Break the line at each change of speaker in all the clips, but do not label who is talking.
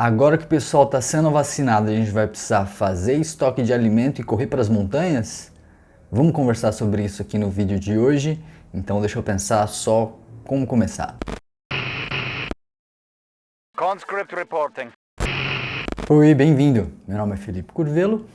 Agora que o pessoal está sendo vacinado, a gente vai precisar fazer estoque de alimento e correr para as montanhas? Vamos conversar sobre isso aqui no vídeo de hoje, então deixa eu pensar só como começar.
Conscript reporting.
Oi, bem-vindo! Meu nome é Felipe Curvelo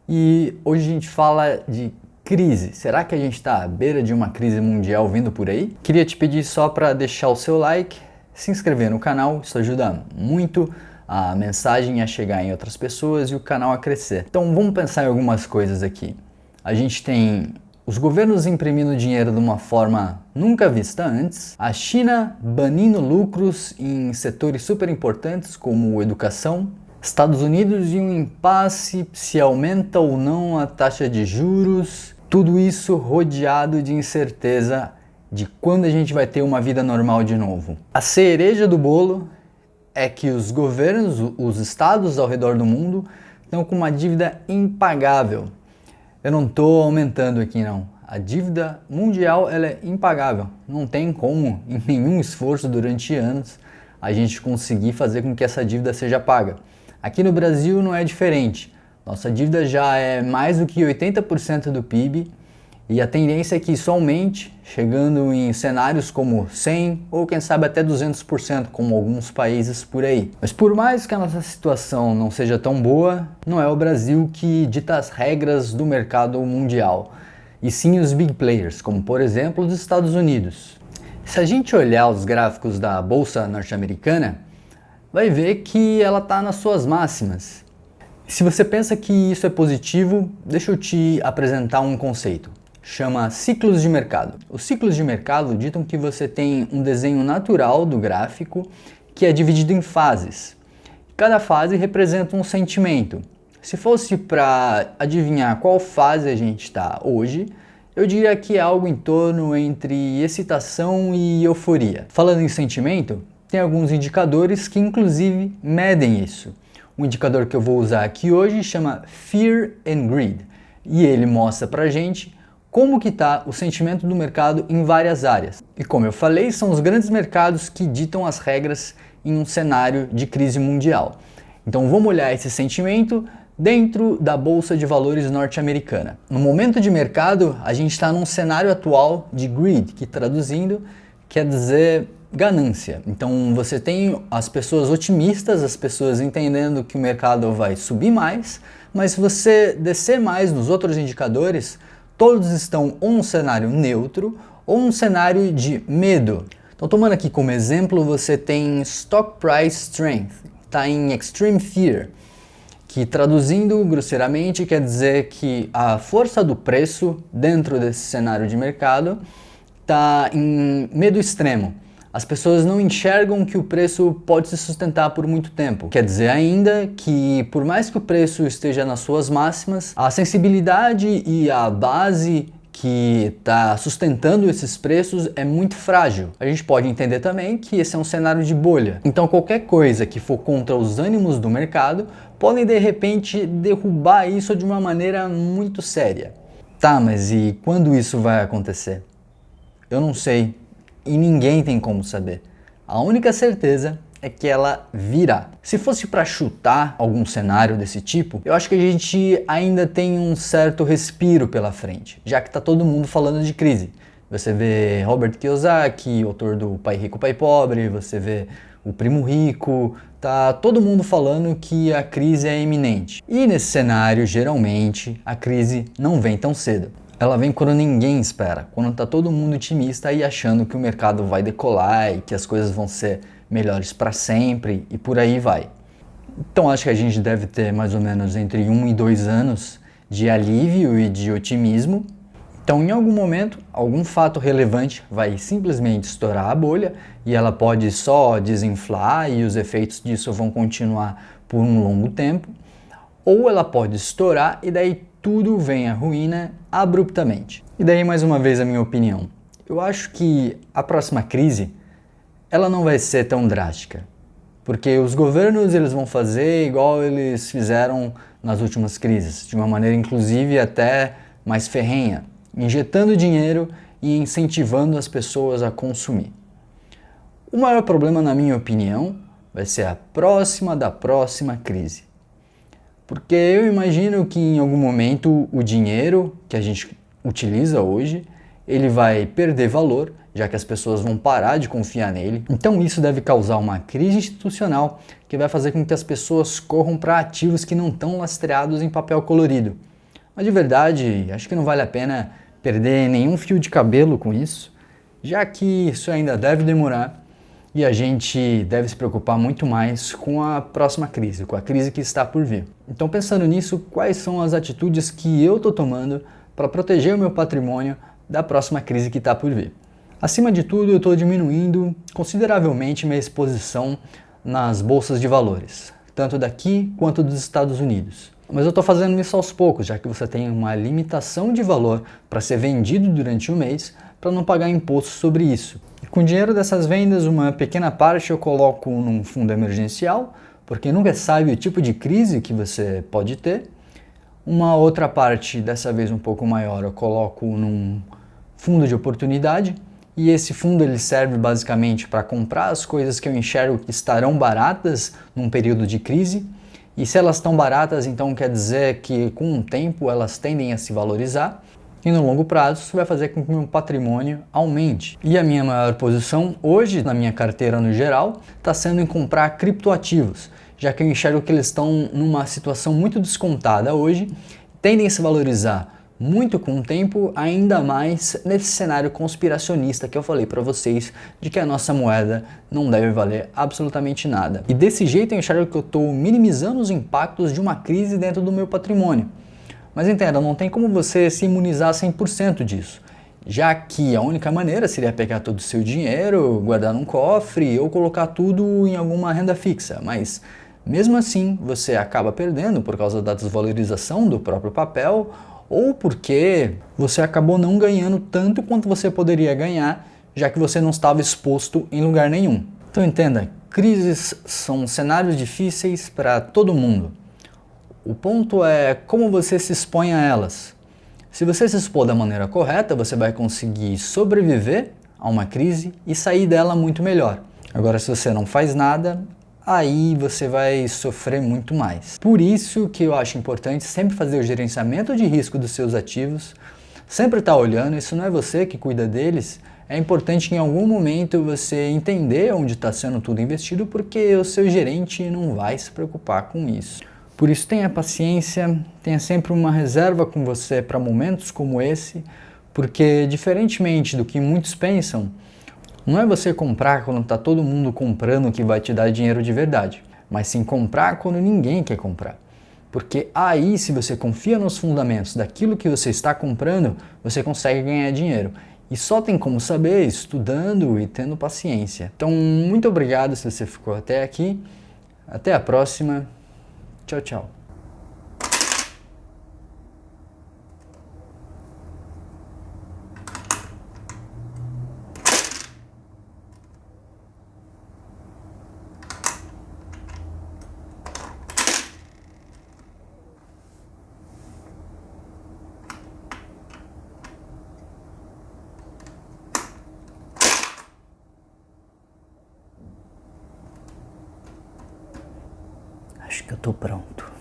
e hoje a gente fala de crise. Será que a gente está à beira de uma crise mundial vindo por aí? Queria te pedir só para deixar o seu like, se inscrever no canal, isso ajuda muito a mensagem a chegar em outras pessoas e o canal a crescer. Então vamos pensar em algumas coisas aqui. A gente tem os governos imprimindo dinheiro de uma forma nunca vista antes, a China banindo lucros em setores super importantes como educação, Estados Unidos em um impasse se aumenta ou não a taxa de juros, tudo isso rodeado de incerteza de quando a gente vai ter uma vida normal de novo. A cereja do bolo é que os governos, os estados ao redor do mundo estão com uma dívida impagável. Eu não estou aumentando aqui não. A dívida mundial ela é impagável. Não tem como, em nenhum esforço durante anos, a gente conseguir fazer com que essa dívida seja paga. Aqui no Brasil não é diferente. Nossa dívida já é mais do que 80% do PIB e a tendência é que isso aumente, chegando em cenários como 100% ou quem sabe até 200%, como alguns países por aí. Mas por mais que a nossa situação não seja tão boa, não é o Brasil que dita as regras do mercado mundial, e sim os big players, como por exemplo os Estados Unidos. Se a gente olhar os gráficos da Bolsa norte-americana, vai ver que ela está nas suas máximas. Se você pensa que isso é positivo, deixa eu te apresentar um conceito. Chama ciclos de mercado. Os ciclos de mercado ditam que você tem um desenho natural do gráfico que é dividido em fases. Cada fase representa um sentimento. Se fosse para adivinhar qual fase a gente está hoje, eu diria que é algo em torno entre excitação e euforia. Falando em sentimento, tem alguns indicadores que inclusive medem isso. O indicador que eu vou usar aqui hoje chama Fear and Greed e ele mostra pra gente como que está o sentimento do mercado em várias áreas. E como eu falei, são os grandes mercados que ditam as regras em um cenário de crise mundial. Então vamos olhar esse sentimento dentro da Bolsa de Valores norte-americana. No momento de mercado, a gente está num cenário atual de greed, que traduzindo quer dizer ganância. Então você tem as pessoas otimistas, as pessoas entendendo que o mercado vai subir mais, mas se você descer mais nos outros indicadores, todos estão ou um cenário neutro ou um cenário de medo. Então tomando aqui como exemplo, você tem Stock Price Strength, está em Extreme Fear, que traduzindo grosseiramente quer dizer que a força do preço dentro desse cenário de mercado está em medo extremo. As pessoas não enxergam que o preço pode se sustentar por muito tempo. Quer dizer ainda que por mais que o preço esteja nas suas máximas, a sensibilidade e a base que está sustentando esses preços é muito frágil. A gente pode entender também que esse é um cenário de bolha. Então qualquer coisa que for contra os ânimos do mercado podem de repente derrubar isso de uma maneira muito séria. Tá, mas e quando isso vai acontecer? Eu não sei. E ninguém tem como saber. A única certeza é que ela virá. Se fosse para chutar algum cenário desse tipo, eu acho que a gente ainda tem um certo respiro pela frente, já que está todo mundo falando de crise. Você vê Robert Kiyosaki, autor do Pai Rico, Pai Pobre, você vê o Primo Rico, tá todo mundo falando que a crise é iminente. E nesse cenário, geralmente, a crise não vem tão cedo. Ela vem quando ninguém espera, quando está todo mundo otimista e achando que o mercado vai decolar e que as coisas vão ser melhores para sempre e por aí vai. Então acho que a gente deve ter mais ou menos entre 1 e 2 anos de alívio e de otimismo. Então em algum momento, algum fato relevante vai simplesmente estourar a bolha e ela pode só desinflar e os efeitos disso vão continuar por um longo tempo. Ou ela pode estourar e daí tudo vem à ruína abruptamente. E daí mais uma vez a minha opinião. Eu acho que a próxima crise, ela não vai ser tão drástica. Porque os governos eles vão fazer igual eles fizeram nas últimas crises, de uma maneira inclusive até mais ferrenha, injetando dinheiro e incentivando as pessoas a consumir. O maior problema, na minha opinião, vai ser a próxima da próxima crise. Porque eu imagino que em algum momento o dinheiro que a gente utiliza hoje, ele vai perder valor, já que as pessoas vão parar de confiar nele. Então isso deve causar uma crise institucional que vai fazer com que as pessoas corram para ativos que não estão lastreados em papel colorido. Mas de verdade, acho que não vale a pena perder nenhum fio de cabelo com isso, já que isso ainda deve demorar e a gente deve se preocupar muito mais com a próxima crise, com a crise que está por vir. Então, pensando nisso, quais são as atitudes que eu estou tomando para proteger o meu patrimônio da próxima crise que está por vir? Acima de tudo, eu estou diminuindo consideravelmente minha exposição nas bolsas de valores, tanto daqui quanto dos Estados Unidos. Mas eu estou fazendo isso aos poucos, já que você tem uma limitação de valor para ser vendido durante o mês, para não pagar imposto sobre isso. E com o dinheiro dessas vendas, uma pequena parte eu coloco num fundo emergencial, porque nunca sabe o tipo de crise que você pode ter. Uma outra parte, dessa vez um pouco maior, eu coloco num fundo de oportunidade, e esse fundo ele serve basicamente para comprar as coisas que eu enxergo que estarão baratas num período de crise. E se elas estão baratas, então quer dizer que com o tempo elas tendem a se valorizar. E no longo prazo isso vai fazer com que o meu patrimônio aumente. E a minha maior posição hoje, na minha carteira no geral, está sendo em comprar criptoativos, já que eu enxergo que eles estão numa situação muito descontada hoje, tendem a se valorizar muito com o tempo, ainda mais nesse cenário conspiracionista que eu falei para vocês, de que a nossa moeda não deve valer absolutamente nada. E desse jeito eu enxergo que eu estou minimizando os impactos de uma crise dentro do meu patrimônio. Mas entenda, não tem como você se imunizar 100% disso, já que a única maneira seria pegar todo o seu dinheiro, guardar num cofre ou colocar tudo em alguma renda fixa, mas mesmo assim você acaba perdendo por causa da desvalorização do próprio papel ou porque você acabou não ganhando tanto quanto você poderia ganhar, já que você não estava exposto em lugar nenhum. Então entenda, crises são cenários difíceis para todo mundo. O ponto é como você se expõe a elas. Se você se expor da maneira correta, você vai conseguir sobreviver a uma crise e sair dela muito melhor. Agora, se você não faz nada, aí você vai sofrer muito mais. Por isso que eu acho importante sempre fazer o gerenciamento de risco dos seus ativos, sempre estar olhando, isso não é você que cuida deles, é importante que em algum momento você entender onde está sendo tudo investido, porque o seu gerente não vai se preocupar com isso. Por isso tenha paciência, tenha sempre uma reserva com você para momentos como esse, porque diferentemente do que muitos pensam, não é você comprar quando está todo mundo comprando que vai te dar dinheiro de verdade, mas sim comprar quando ninguém quer comprar. Porque aí, se você confia nos fundamentos daquilo que você está comprando, você consegue ganhar dinheiro. E só tem como saber estudando e tendo paciência. Então, muito obrigado se você ficou até aqui. Até a próxima. Tchau, tchau. Acho que eu tô pronto.